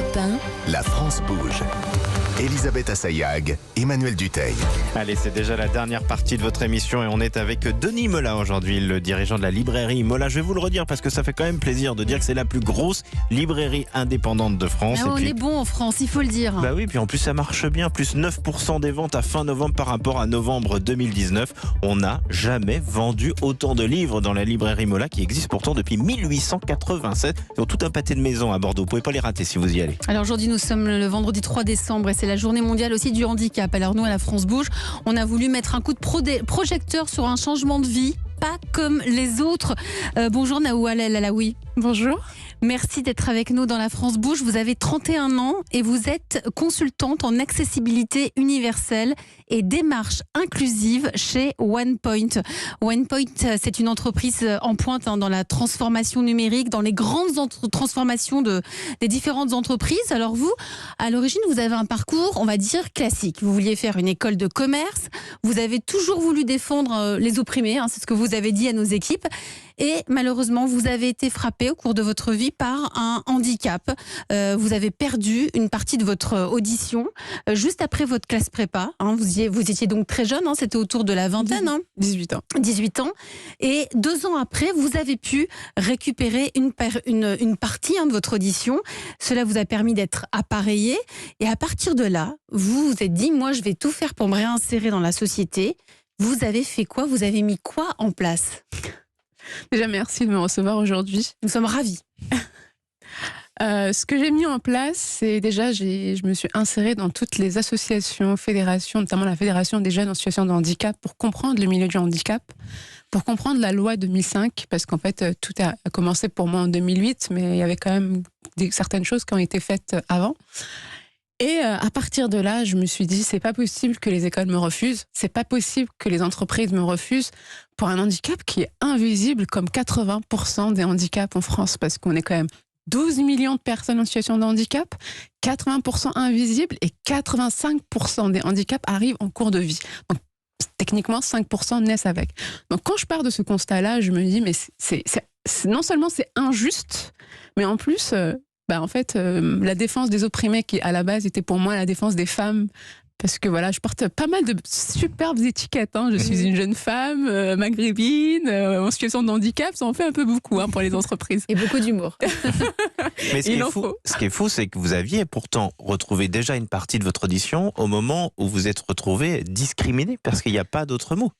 Europe 1. La France bouge. Elisabeth Assayag, Emmanuel Dutheil. Allez, c'est déjà la dernière partie de votre émission et on est avec Denis Mola aujourd'hui, le dirigeant de la librairie Mola. Je vais vous le redire parce que ça fait quand même plaisir de dire que c'est la plus grosse librairie indépendante de France. On est bon en France, il faut le dire. Bah oui, puis en plus ça marche bien, plus 9% des ventes à fin novembre par rapport à novembre 2019. On n'a jamais vendu autant de livres dans la librairie Mola qui existe pourtant depuis 1887. Ils ont tout un pâté de maison à Bordeaux, vous pouvez pas les rater si vous y allez. Alors aujourd'hui nous sommes le vendredi 3 décembre et c'est la journée mondiale aussi du handicap. Alors nous à la France Bouge, on a voulu mettre un coup de projecteur sur un changement de vie, pas comme les autres. Bonjour Naoual El Alaoui. Bonjour. Merci d'être avec nous dans la France Bouge. Vous avez 31 ans et vous êtes consultante en accessibilité universelle et démarche inclusive chez OnePoint. OnePoint, c'est une entreprise en pointe dans la transformation numérique, dans les grandes transformations des différentes entreprises. Alors vous, à l'origine, vous avez un parcours, on va dire, classique. Vous vouliez faire une école de commerce, vous avez toujours voulu défendre les opprimés, c'est ce que vous avez dit à nos équipes. Et malheureusement, vous avez été frappé au cours de votre vie par un handicap. Vous avez perdu une partie de votre audition juste après votre classe prépa. Vous étiez donc très jeune, c'était autour de la vingtaine. 18 ans. 18 ans. Et 2 ans après, vous avez pu récupérer une partie de votre audition. Cela vous a permis d'être appareillé. Et à partir de là, vous vous êtes dit, moi, je vais tout faire pour me réinsérer dans la société. Vous avez fait quoi? Vous avez mis quoi en place? Déjà, merci de me recevoir aujourd'hui. Nous sommes ravis. Ce que j'ai mis en place, c'est déjà, je me suis insérée dans toutes les associations, fédérations, notamment la Fédération des jeunes en situation de handicap, pour comprendre le milieu du handicap, pour comprendre la loi 2005, parce qu'en fait, tout a commencé pour moi en 2008, mais il y avait quand même certaines choses qui ont été faites avant. Et à partir de là, je me suis dit, c'est pas possible que les écoles me refusent, c'est pas possible que les entreprises me refusent pour un handicap qui est invisible comme 80% des handicaps en France, parce qu'on est quand même 12 millions de personnes en situation de handicap, 80% invisibles et 85% des handicaps arrivent en cours de vie. Donc, techniquement, 5% naissent avec. Donc quand je pars de ce constat-là, je me dis, mais non seulement c'est injuste, mais en plus... en fait, la défense des opprimés, qui à la base était pour moi la défense des femmes, parce que voilà, je porte pas mal de superbes étiquettes. Je suis une jeune femme maghrébine, en situation de handicap, ça en fait un peu beaucoup pour les entreprises. Et beaucoup d'humour. Mais ce qui est fou, c'est que vous aviez pourtant retrouvé déjà une partie de votre audition au moment où vous êtes retrouvé discriminé, parce qu'il n'y a pas d'autre mot.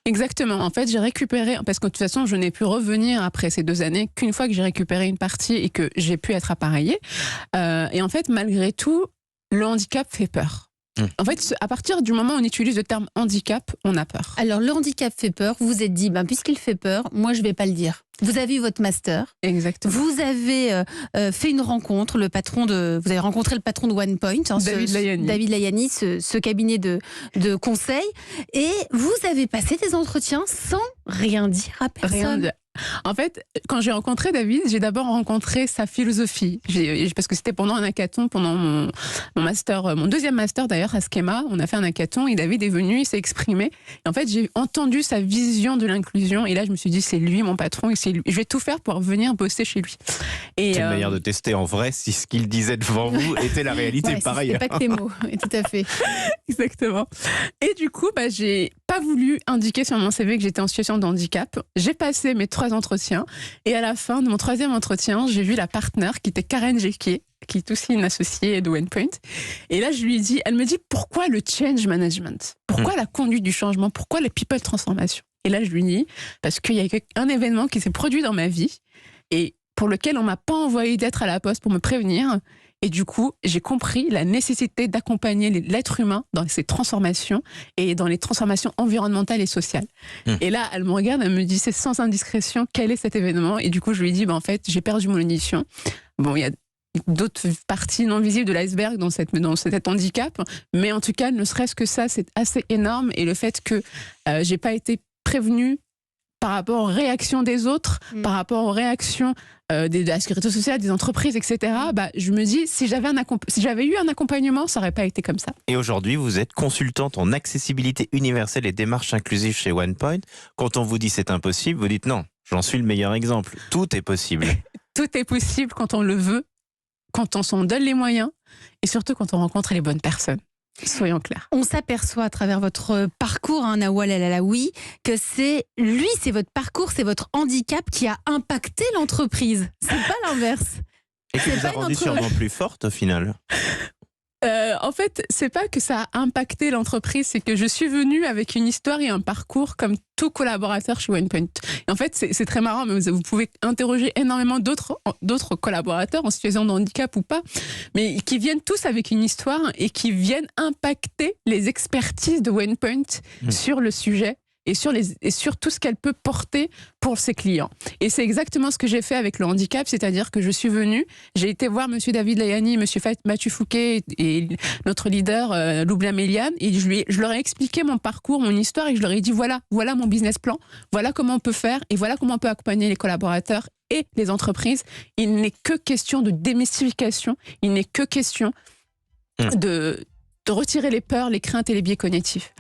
Exactement. En fait, j'ai récupéré, parce que de toute façon, je n'ai pu revenir après ces 2 années qu'une fois que j'ai récupéré une partie et que j'ai pu être appareillée. Et en fait, malgré tout, le handicap fait peur. En fait, à partir du moment où on utilise le terme handicap, on a peur. Alors, le handicap fait peur. Vous vous êtes dit, puisqu'il fait peur, moi, je ne vais pas le dire. Vous avez eu votre master. Exactement. Vous avez fait une rencontre. Vous avez rencontré le patron de OnePoint, David Layani, ce cabinet de conseil. Et vous avez passé des entretiens sans rien dire à personne. Rien dire. En fait, quand j'ai rencontré David, j'ai d'abord rencontré sa philosophie. Parce que c'était pendant un hackathon, pendant mon master, mon 2e master d'ailleurs à Schema. On a fait un hackathon et David est venu, il s'est exprimé. Et en fait, j'ai entendu sa vision de l'inclusion. Et là, je me suis dit, c'est lui mon patron et c'est lui. Je vais tout faire pour venir bosser chez lui. C'est une manière de tester en vrai si ce qu'il disait devant vous était la réalité par ailleurs. C'est pas que les mots, tout à fait. Exactement. Et du coup, j'ai pas voulu indiquer sur mon CV que j'étais en situation de handicap. J'ai passé mes 3 entretiens et à la fin de mon 3e entretien, j'ai vu la partenaire qui était Karen Jequier, qui est aussi une associée de OnePoint. Et là, elle me dit, pourquoi le change management? Pourquoi la conduite du changement? Pourquoi les people transformation? Et là, je lui dis, parce qu'il y a un événement qui s'est produit dans ma vie et pour lequel on m'a pas envoyé d'être à la poste pour me prévenir. Et du coup, j'ai compris la nécessité d'accompagner l'être humain dans ces transformations et dans les transformations environnementales et sociales. Et là, elle me regarde, elle me dit, c'est sans indiscrétion, quel est cet événement? Et du coup, je lui dis, en fait, j'ai perdu mon audition. Bon, il y a d'autres parties non visibles de l'iceberg dans cet handicap, mais en tout cas, ne serait-ce que ça, c'est assez énorme. Et le fait que j'ai pas été prévenue par rapport aux réactions des autres, par rapport aux réactions de la sécurité sociale, des entreprises, etc. Je me dis, si j'avais eu un accompagnement, ça n'aurait pas été comme ça. Et aujourd'hui, vous êtes consultante en accessibilité universelle et démarche inclusive chez OnePoint. Quand on vous dit c'est impossible, vous dites non, j'en suis le meilleur exemple. Tout est possible. Tout est possible quand on le veut quand on s'en donne les moyens et surtout quand on rencontre les bonnes personnes. Soyons clairs. On s'aperçoit à travers votre parcours, Nawal El Alaoui, que c'est votre parcours, c'est votre handicap qui a impacté l'entreprise. C'est pas l'inverse. Et qui vous a rendu sûrement plus forte au final. En fait, c'est pas que ça a impacté l'entreprise, c'est que je suis venue avec une histoire et un parcours comme tout collaborateur chez OnePoint. Et en fait, c'est très marrant, mais vous pouvez interroger énormément d'autres collaborateurs en situation de handicap ou pas, mais qui viennent tous avec une histoire et qui viennent impacter les expertises de OnePoint sur le sujet. Et sur tout ce qu'elle peut porter pour ses clients. Et c'est exactement ce que j'ai fait avec le handicap, c'est-à-dire que je suis venue, j'ai été voir Monsieur David Layani, Monsieur Mathieu Fouquet et notre leader Loubna Méliane, et je leur ai expliqué mon parcours, mon histoire, et je leur ai dit voilà mon business plan, voilà comment on peut faire, et voilà comment on peut accompagner les collaborateurs et les entreprises. Il n'est que question de démystification, il n'est que question de retirer les peurs, les craintes et les biais cognitifs.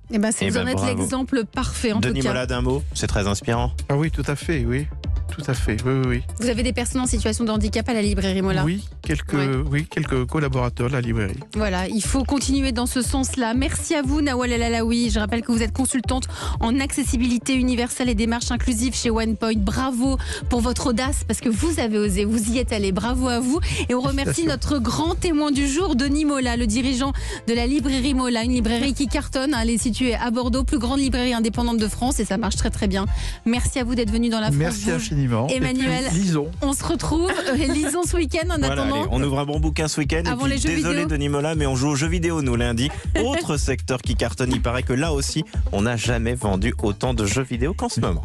Vous en êtes l'exemple parfait en Denis tout cas. Mola, d'un mot, c'est très inspirant. Ah oui, tout à fait, oui. Tout à fait, oui. Vous avez des personnes en situation de handicap à la librairie Mola? Oui, quelques collaborateurs de la librairie. Voilà, il faut continuer dans ce sens-là. Merci à vous, Nawal El Alaoui. Je rappelle que vous êtes consultante en accessibilité universelle et démarche inclusive chez OnePoint. Bravo pour votre audace, parce que vous avez osé, vous y êtes allé. Bravo à vous. Et on remercie notre grand témoin du jour, Denis Mola, le dirigeant de la librairie Mola, une librairie qui cartonne. Elle est située à Bordeaux, plus grande librairie indépendante de France, et ça marche très très bien. Merci à vous d'être venu dans la France. Merci infiniment. Emmanuel, lisons. On se retrouve, lisons ce week-end en attendant. Allez, on ouvre un bon bouquin ce week-end. Avant et puis, les jeux désolé vidéo. Denis Mola, mais on joue aux jeux vidéo nous lundi. Autre secteur qui cartonne, il paraît que là aussi, on n'a jamais vendu autant de jeux vidéo qu'en ce moment.